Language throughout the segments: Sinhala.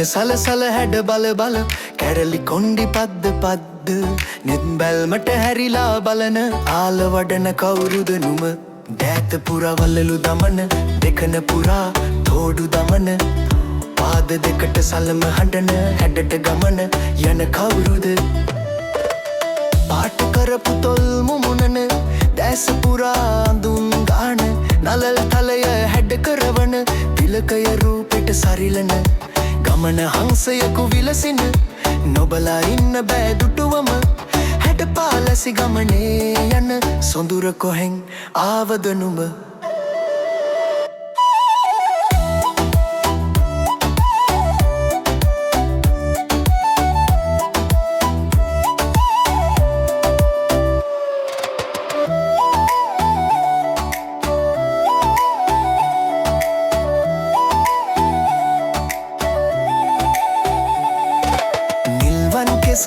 සලසල හැඩ බල බල කැරලි කොණ්ඩි පද්ද පද්ද නෙත් බැල්මට හැරිලා බලන ආල වඩන කවුරුද නුම දෑත පුරවලලු දමන දෙකන පුරා තෝඩු දමන පාද දෙකට සලම හඬන හැඩට ගමන යන කවුරුද පාට කරපු තොල් මුමුණන දැස පුරා අඳුන් ගාන නලල් තලය හැඩ කරවන තිලකය රූපෙට සරිලන ගමන හංසයකු විලසින නොබලා ඉන්න බෑ දුටුවම හැඩ පාලසි ගමනේ යන සොඳුර කොහෙන් ආවද නුඹ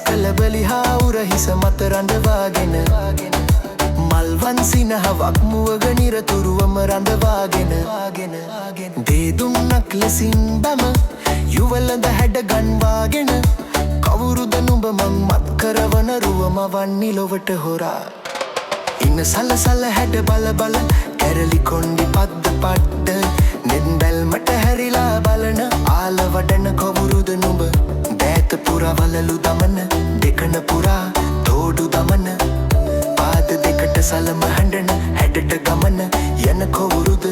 කලබලි හාවුරහිස මත රඳවාගෙන මල්වන් සිනහවක් මුවග නිරතුරුවම රඳවාගෙන දේදුන්නක් ලෙසින් බැම යුවලද හැඩ ගන්වාගෙන කවුරුද නුඹ මං මත් කරවන රුවමවන්නි ලොවට හොරා ඉන්න සලසල හැඩ බල බල කැරලි කොණ්ඩි පද්ද පට්ට නෙත් බැල්මට හැරිලා බලන ආල වඩන කවුරුද නුඹ දෑත පුරවලලු දමන දෙකන පුරා තෝඩු දමන පාද දෙකට සලම හඬන හැඩට ගමන යන කවුරුද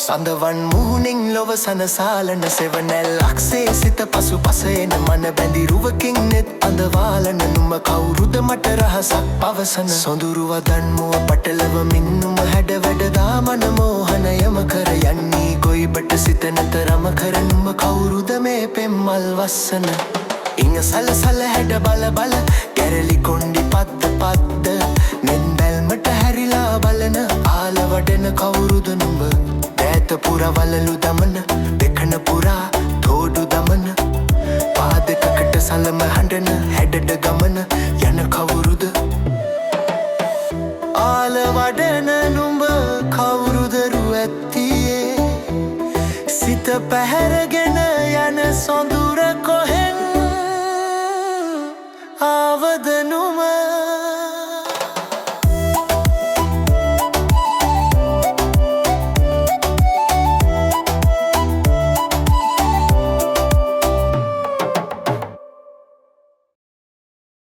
සඳවන් මුහුණින් ලොව සනසාලන සෙවනැල් අක්සේ සිත පසු පසයන මන බැඳි රුවකින් නෙත් අඳවාලන නුම කවුරුද මට රහසක් පවසන සොඳුරු වදන් මුව පටලවමින් නුම හැඩ වැඩදා මන මෝහනයම කර යන්නේ ගොයිබට සිත නැතරම කර නුම කවුරුද මේ පෙම්මල් වස්සන ඉං සලසල හැඩ බල බල කැරලි කොණ්ඩි පද්ද පද්ද නෙත් බැල්මට හැරිලා බලන ආල වඩන කවුරුද නුඹ දෑත පුරවලලු දමන දෙකන පුරා තෝඩු දමන පාදකකට සලම හඬන හැඩට ගමන යන කවුරුද ආල වඩන නුඹ කවුරුදරු ඇත්තියේ සිත පැහැරගෙන